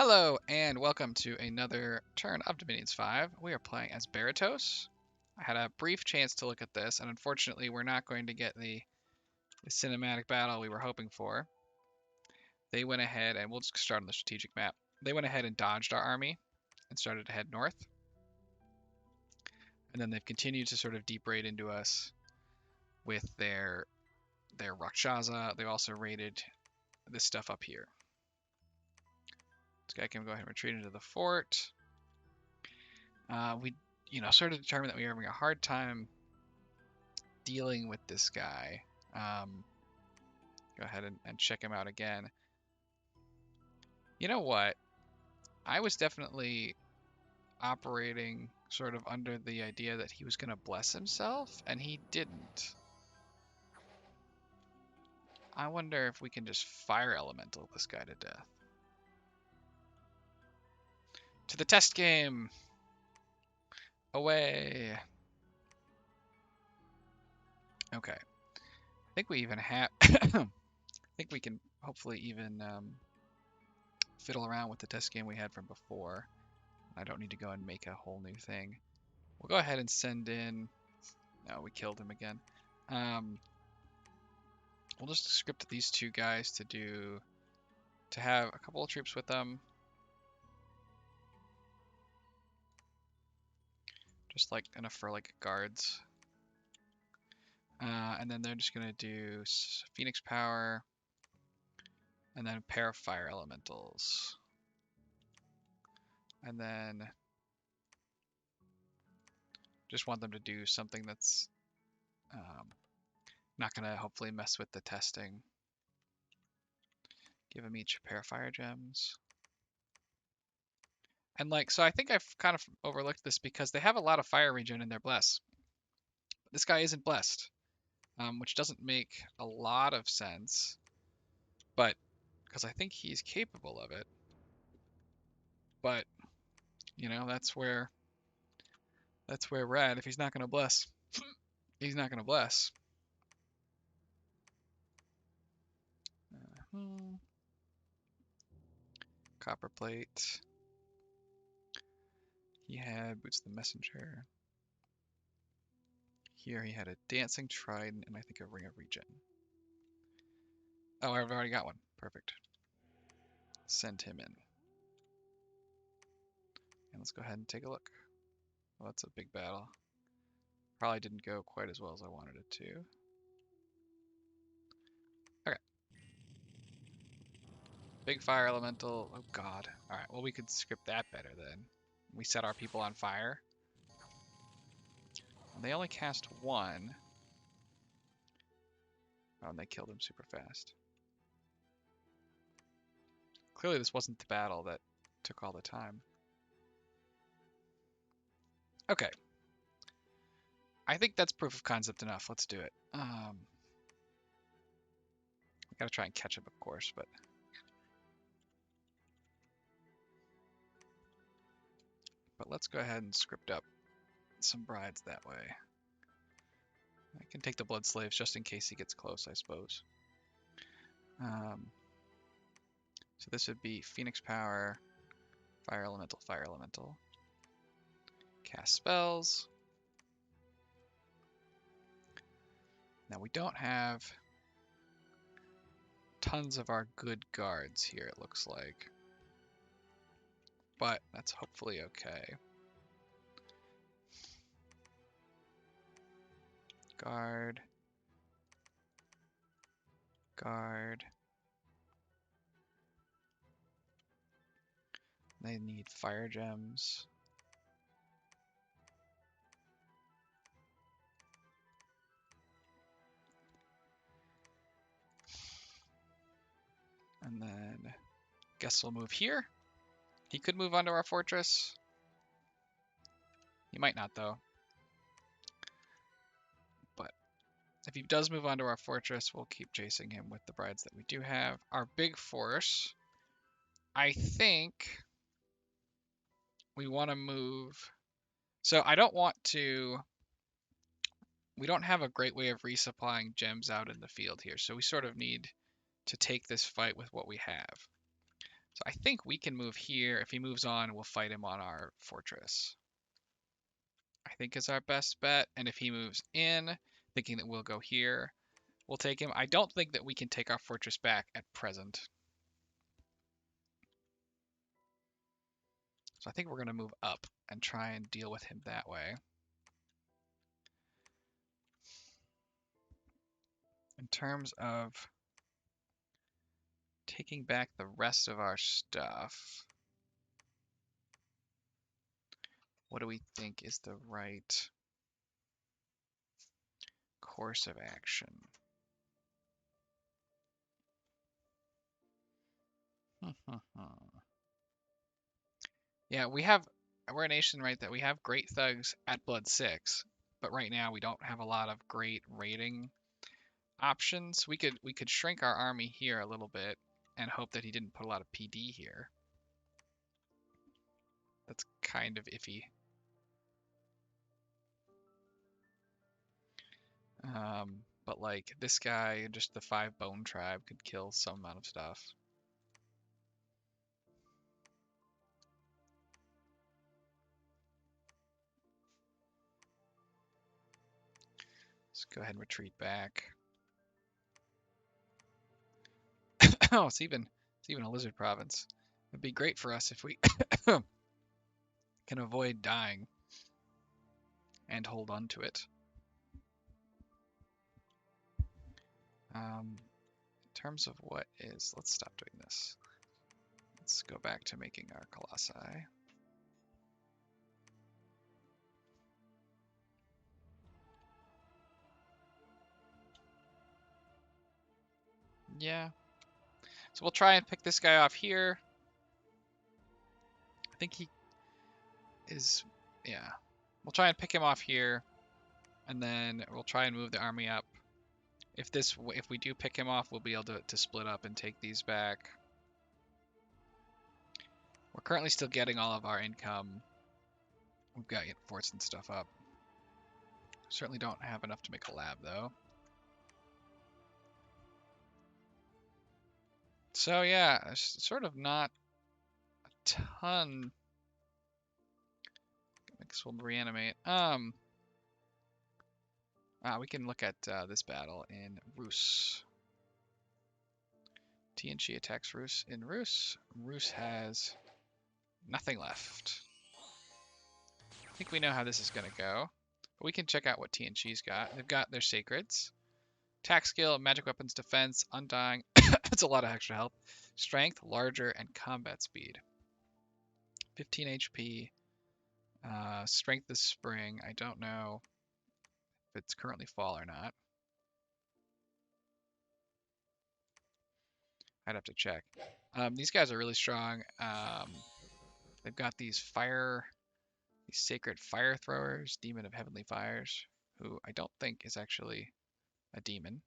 Hello and welcome to another turn of Dominions 5. We are playing as Berytos. I had a brief chance to look at this, and unfortunately we're not going to get the cinematic battle we were hoping for. They went ahead, and we'll just start on the strategic map. They went ahead and dodged our army and started to head north. And then they've continued to sort of deep raid into us with their Rakshasa. They also raided this stuff up here. This guy can go ahead and retreat into the fort. We sort of determined that we were having a hard time dealing with this guy. Go ahead and check him out again. You know what? I was definitely operating sort of under the idea that he was going to bless himself, and he didn't. I wonder if we can just fire elemental this guy to death. To the test game! Away! Okay. I think we even have... I think we can hopefully even fiddle around with the test game we had from before. I don't need to go and make a whole new thing. We'll go ahead and send in... No, we killed him again. We'll just script these two guys to have a couple of troops with them. Just like enough for like guards. And then they're just gonna do Phoenix Power and then a pair of Fire Elementals. And then just want them to do something that's not gonna hopefully mess with the testing. Give them each a pair of Fire Gems. And so I think I've kind of overlooked this because they have a lot of fire regen in their bless. But this guy isn't blessed, which doesn't make a lot of sense, but because I think he's capable of it. But that's where we're at. If he's not gonna bless, he's not gonna bless. Copper plate. He had Boots the Messenger. Here he had a Dancing Trident and I think a Ring of Regen. Oh, I've already got one. Perfect. Send him in. And let's go ahead and take a look. Well, that's a big battle. Probably didn't go quite as well as I wanted it to. Okay. Big fire elemental. Oh god. Alright, well we could script that better then. We set our people on fire. And they only cast one. Oh, and they killed him super fast. Clearly this wasn't the battle that took all the time. Okay. I think that's proof of concept enough. Let's do it. We gotta try and catch up, of course, but... But let's go ahead and script up some brides that way. I can take the blood slaves just in case he gets close, I suppose. So this would be Phoenix Power, Fire Elemental. Cast spells. Now we don't have tons of our good guards here, it looks like. But that's hopefully okay. Guard. Guard. They need fire gems. And then guess we'll move here. He could move onto our fortress. He might not though. But if he does move onto our fortress, we'll keep chasing him with the brides that we do have. Our big force, I think we want to move. So I don't want to. We don't have a great way of resupplying gems out in the field here, so we sort of need to take this fight with what we have. So I think we can move here. If he moves on, we'll fight him on our fortress. I think is our best bet. And if he moves in, thinking that we'll go here, we'll take him. I don't think that we can take our fortress back at present. So I think we're going to move up and try and deal with him that way. In terms of taking back the rest of our stuff, what do we think is the right course of action? Yeah, we're a nation, right, that we have great thugs at Blood 6, but right now we don't have a lot of great raiding options. We could shrink our army here a little bit and hope that he didn't put a lot of PD here. That's kind of iffy. But like this guy, just the 5 bone tribe could kill some amount of stuff. Let's go ahead and retreat back. Oh, it's even a lizard province. It'd be great for us if we can avoid dying and hold on to it. In terms of what is, let's stop doing this. Let's go back to making our colossi. Yeah. So we'll try and pick this guy off here. I think he is, yeah. We'll try and pick him off here, and then we'll try and move the army up. If we do pick him off, we'll be able to split up and take these back. We're currently still getting all of our income. We've got to get forts and stuff up. Certainly don't have enough to make a lab, though. So yeah, sort of not a ton. I guess we'll reanimate. We can look at this battle in Rus. TNG attacks Rus in Rus. Rus has nothing left. I think we know how this is going to go. But we can check out what TNG's got. They've got their sacreds. Attack skill, magic weapons, defense, undying. That's a lot of extra help. Strength, larger, and combat speed. 15 HP. Strength is spring. I don't know if it's currently fall or not. I'd have to check. These guys are really strong. They've got these sacred fire throwers, demon of heavenly fires, who I don't think is actually a demon.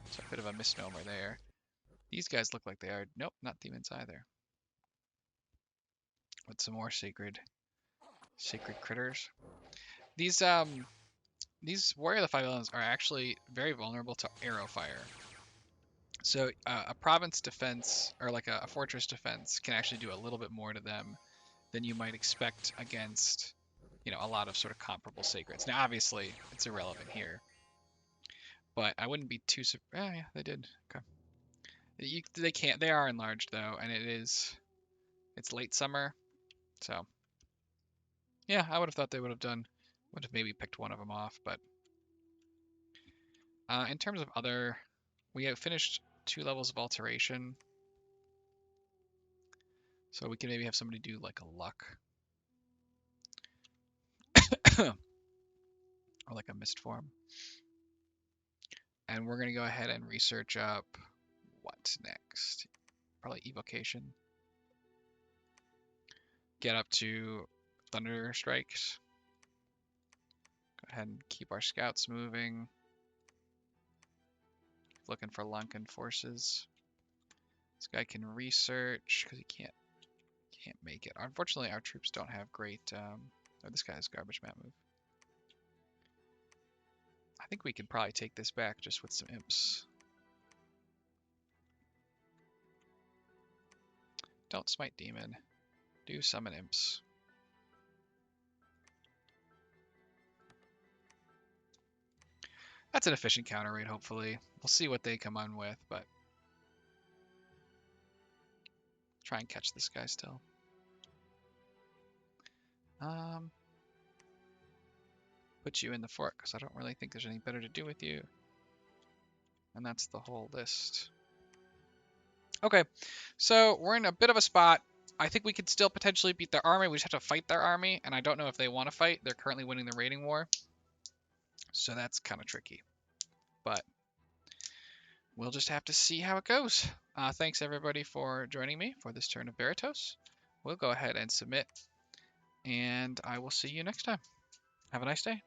It's a bit of a misnomer there. These guys look like they are. Nope, not demons either. With some more sacred critters. These Warrior of the Five Elements are actually very vulnerable to arrow fire. So a province defense, or like a fortress defense, can actually do a little bit more to them than you might expect against, a lot of sort of comparable sacreds. Now, obviously, it's irrelevant here, but I wouldn't be too. Yeah, they did. Okay. They can't. They are enlarged though, and it's late summer, so yeah, I would have thought they would have maybe picked one of them off, but in terms of other, we have finished 2 levels of alteration. So we can maybe have somebody do like a luck. Or like a mist form. And we're going to go ahead and research up what next? Probably evocation. Get up to thunder strikes. Go ahead and keep our scouts moving. Looking for Lankan forces. This guy can research because he can't make it. Unfortunately, our troops don't have great. Oh, this guy has garbage map move. I think we can probably take this back just with some imps. Don't smite demon. Do summon imps. That's an efficient counter rate, hopefully. We'll see what they come on with, but try and catch this guy still. Put you in the fort because I don't really think there's anything better to do with you. And that's the whole list. Okay, so we're in a bit of a spot. I think we could still potentially beat their army. We just have to fight their army, and I don't know if they want to fight. They're currently winning the raiding war, so that's kind of tricky. But we'll just have to see how it goes. Thanks everybody for joining me for this turn of Berytos. We'll go ahead and submit, and I will see you next time. Have a nice day.